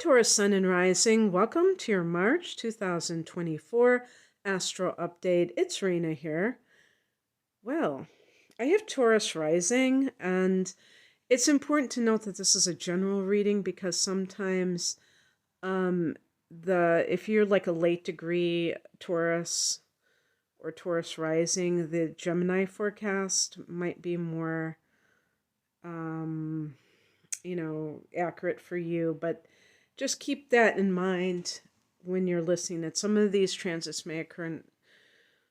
Taurus Sun and Rising. Welcome to your March 2024 Astro Update. It's Rena here. Well, I have Taurus Rising, and it's important to note that this is a general reading because sometimes if you're like a late degree Taurus or Taurus Rising, the Gemini forecast might be more accurate for you, but just keep that in mind when you're listening, that some of these transits may occur in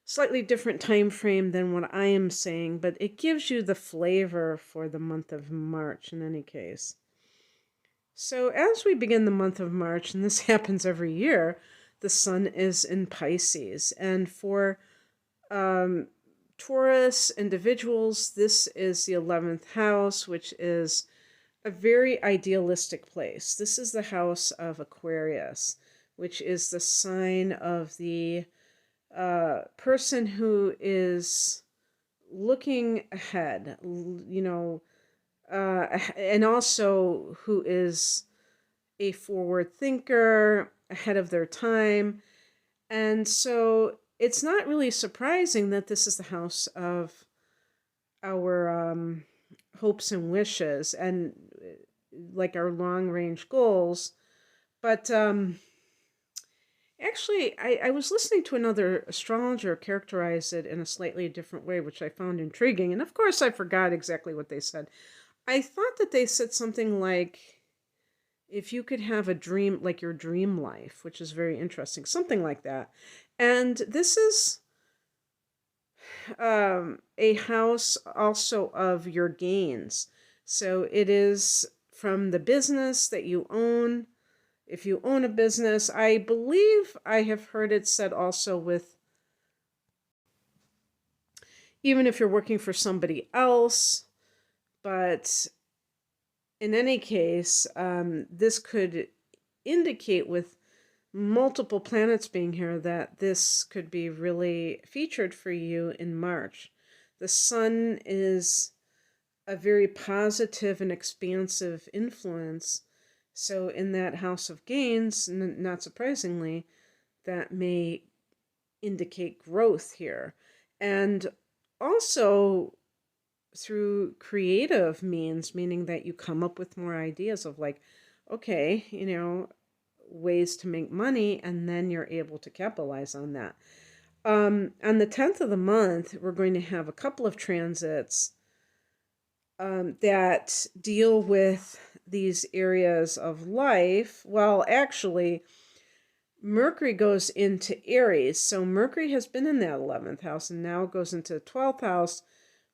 slightly different time frame than what I am saying, but it gives you the flavor for the month of March in any case. So as we begin the month of March, and this happens every year, the sun is in Pisces. And for Taurus individuals, this is the 11th house, which is a very idealistic place. This is the house of Aquarius, which is the sign of the person who is looking ahead, and also who is a forward thinker, ahead of their time. And so it's not really surprising that this is the house of our hopes and wishes and like our long range goals. But actually, I was listening to another astrologer characterize it in a slightly different way, which I found intriguing. And of course, I forgot exactly what they said. I thought that they said something like, if you could have a dream, like your dream life, which is very interesting, something like that. And this is a house also of your gains. So it is from the business that you own. If you own a business, I believe I have heard it said also with, even if you're working for somebody else, but in any case, this could indicate with multiple planets being here that this could be really featured for you in March. The sun is a very positive and expansive influence. So in that house of gains, not surprisingly, that may indicate growth here. And also through creative means, meaning that you come up with more ideas of like, okay, ways to make money, and then you're able to capitalize on that. On the 10th of the month, we're going to have a couple of transits that deal with these areas of life. Well, actually, Mercury goes into Aries. So Mercury has been in that 11th house and now goes into the 12th house,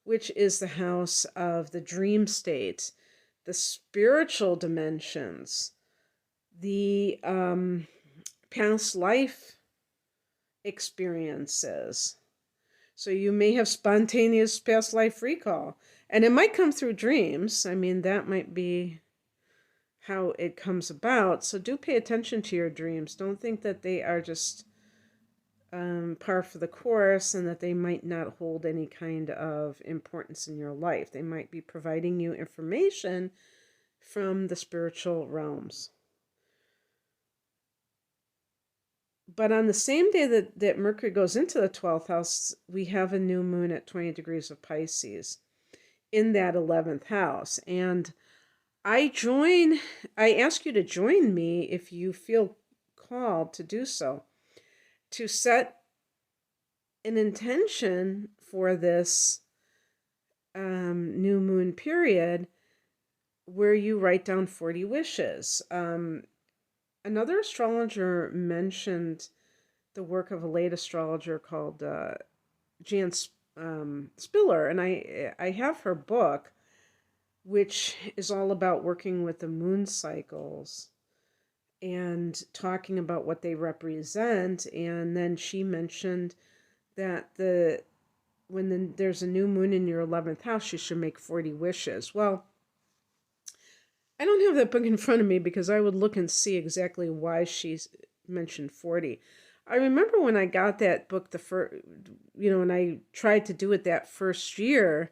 which is the house of the dream state, the spiritual dimensions, the past life experiences. So you may have spontaneous past life recall. And it might come through dreams. I mean, that might be how it comes about. So do pay attention to your dreams. Don't think that they are just par for the course and that they might not hold any kind of importance in your life. They might be providing you information from the spiritual realms. But on the same day that Mercury goes into the 12th house, we have a new moon at 20 degrees of Pisces in that 11th house. And I ask you to join me if you feel called to do so, to set an intention for this new moon period where you write down 40 wishes. Another astrologer mentioned the work of a late astrologer called Jan Spiller, and I have her book, which is all about working with the moon cycles and talking about what they represent. And then she mentioned that when there's a new moon in your 11th house, you should make 40 wishes. Well, I don't have that book in front of me because I would look and see exactly why she mentioned 40. I remember when I got that book and I tried to do it that first year,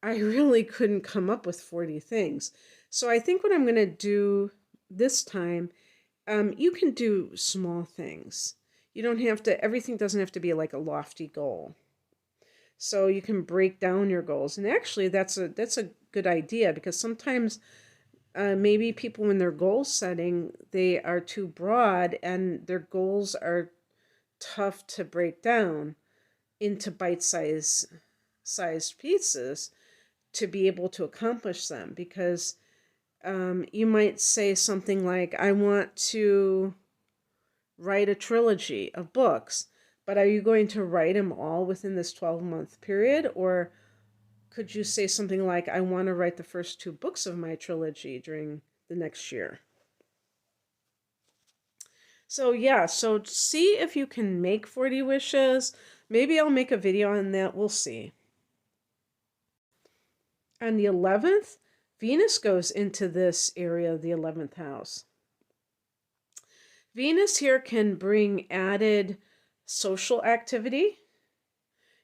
I really couldn't come up with 40 things. So I think what I'm going to do this time You can do small things. You don't have to, everything doesn't have to be like a lofty goal. So you can break down your goals. And actually that's a good idea, because sometimes maybe people, when they're goal setting, they are too broad and their goals are tough to break down into sized pieces to be able to accomplish them. Because you might say something like, I want to write a trilogy of books, but are you going to write them all within this 12-month period? Or could you say something like, I want to write the first 2 books of my trilogy during the next year? So, yeah, so see if you can make 40 wishes. Maybe I'll make a video on that. We'll see. On the 11th, Venus goes into this area of the 11th house. Venus here can bring added social activity.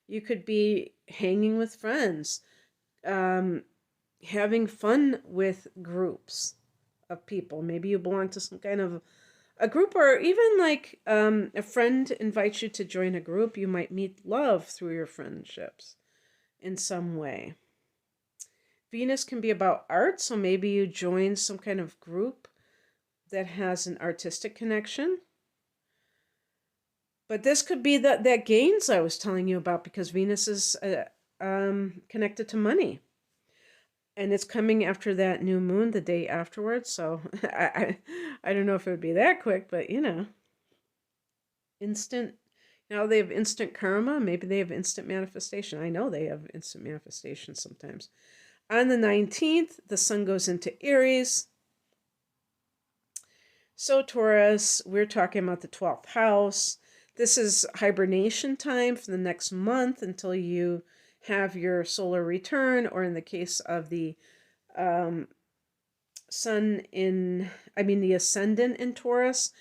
You could be hanging with friends, having fun with groups of people. Maybe you belong to some kind of a group, or even like a friend invites you to join a group. You might meet love through your friendships in some way. Venus can be about art, so maybe you join some kind of group that has an artistic connection. But this could be that gains I was telling you about, because Venus is connected to money. And it's coming after that new moon the day afterwards. So I don't know if it would be that quick, but instant. Now they have instant karma. Maybe they have instant manifestation. I know they have instant manifestation sometimes. On the 19th, the sun goes into Aries. So Taurus, we're talking about the 12th house. This is hibernation time for the next month until you have your solar return, or in the case of the the ascendant in Taurus,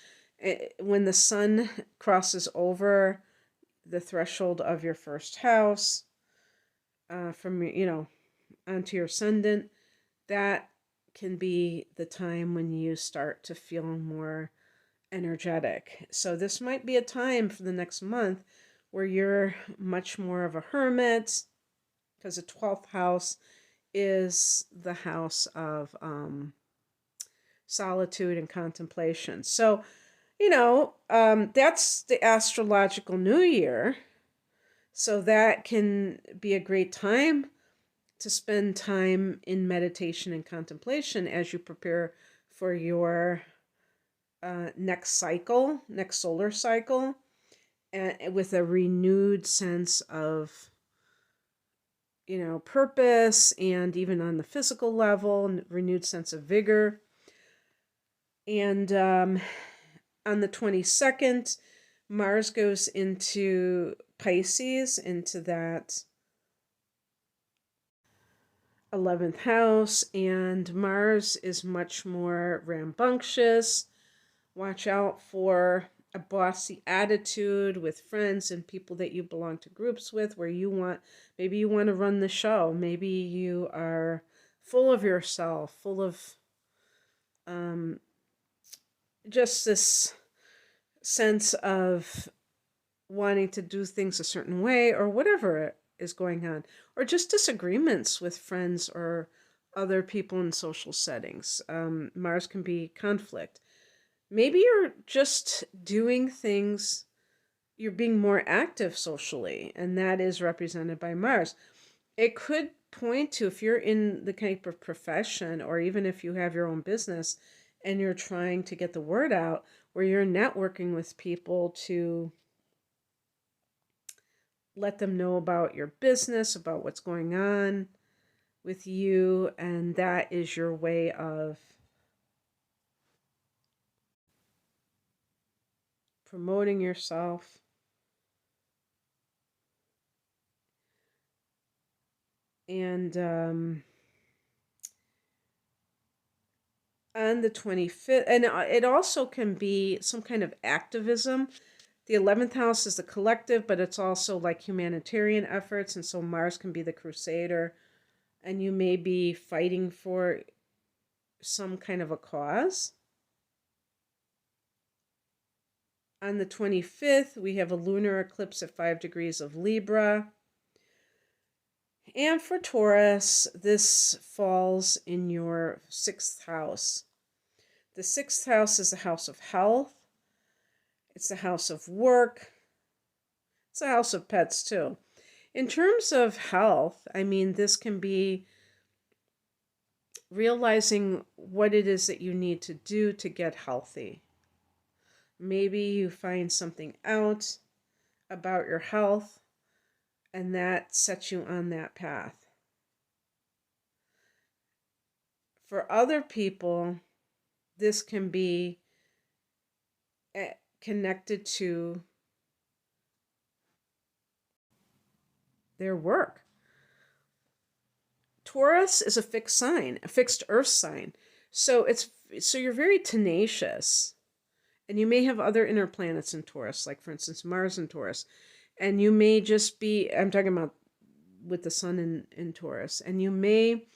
when the sun crosses over the threshold of your first house, from onto your ascendant, that can be the time when you start to feel more energetic. So this might be a time for the next month where you're much more of a hermit, because the 12th house is the house of solitude and contemplation. So, that's the astrological new year. So that can be a great time to spend time in meditation and contemplation as you prepare for your next solar cycle, and with a renewed sense of purpose, and even on the physical level, renewed sense of vigor. And on the 22nd, Mars goes into Pisces, into that 11th house, and Mars is much more rambunctious. Watch out for a bossy attitude with friends and people that you belong to groups with, where maybe you want to run the show. Maybe you are full of yourself, full of just this sense of wanting to do things a certain way, or whatever is going on, or just disagreements with friends or other people in social settings. Mars can be conflict. Maybe you're just doing things, you're being more active socially, and that is represented by Mars. It could point to, if you're in the type of profession, or even if you have your own business and you're trying to get the word out, where you're networking with people to let them know about your business, about what's going on with you, and that is your way of promoting yourself. And on the 25th, and it also can be some kind of activism. The 11th house is the collective, but it's also like humanitarian efforts, and so Mars can be the crusader, and you may be fighting for some kind of a cause. On the 25th, we have a lunar eclipse at 5 degrees of Libra. And for Taurus, this falls in your 6th house. The 6th house is the house of health. It's the house of work. It's a house of pets too. In terms of health, I mean, this can be realizing what it is that you need to do to get healthy. Maybe you find something out about your health, and that sets you on that path. For other people, this can be connected to their work. Taurus is a fixed sign, a fixed earth sign. So you're very tenacious. And you may have other inner planets in Taurus, like for instance Mars in Taurus. And you may just be, I'm talking about with the sun in Taurus, and you may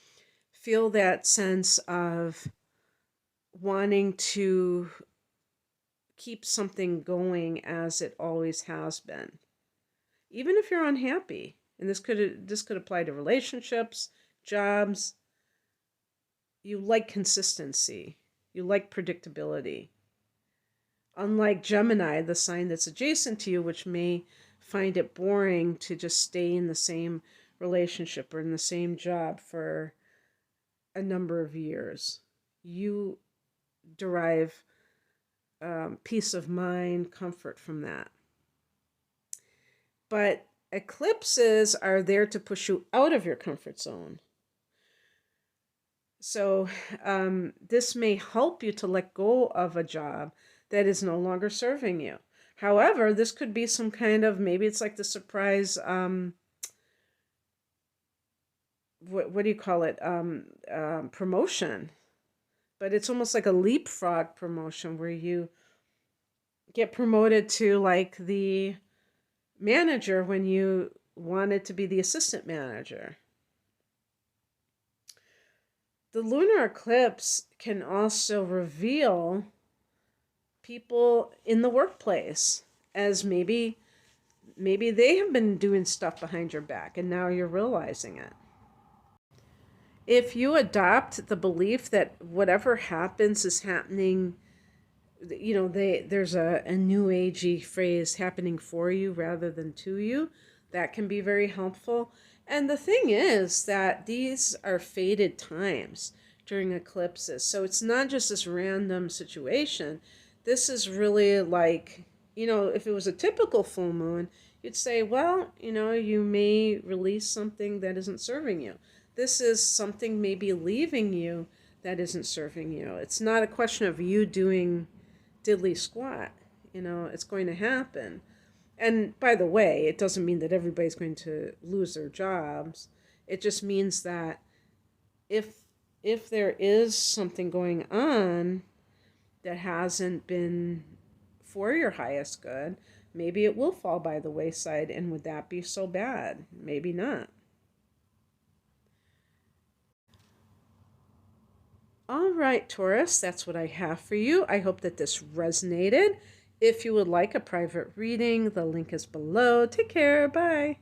feel that sense of wanting to keep something going as it always has been, even if you're unhappy. And this could apply to relationships, jobs. You like consistency. You like predictability. Unlike Gemini, the sign that's adjacent to you, which may find it boring to just stay in the same relationship or in the same job for a number of years. You derive peace of mind, comfort from that. But eclipses are there to push you out of your comfort zone. So this may help you to let go of a job that is no longer serving you. However, this could be some kind of, maybe it's like the surprise, what do you call it, promotion. But it's almost like a leapfrog promotion where you get promoted to like the manager when you wanted to be the assistant manager. The lunar eclipse can also reveal people in the workplace as maybe they have been doing stuff behind your back and now you're realizing it. If you adopt the belief that whatever happens is happening, you know, there's a new agey phrase, happening for you rather than to you, that can be very helpful. And the thing is that these are fated times during eclipses. So it's not just this random situation. This is really like, you know, if it was a typical full moon, you'd say, well, you know, you may release something that isn't serving you. This is something maybe leaving you that isn't serving you. It's not a question of you doing diddly squat. You know, it's going to happen. And by the way, it doesn't mean that everybody's going to lose their jobs. It just means that if there is something going on that hasn't been for your highest good, maybe it will fall by the wayside. And would that be so bad? Maybe not. All right, Taurus, that's what I have for you. I hope that this resonated. If you would like a private reading, the link is below. Take care. Bye.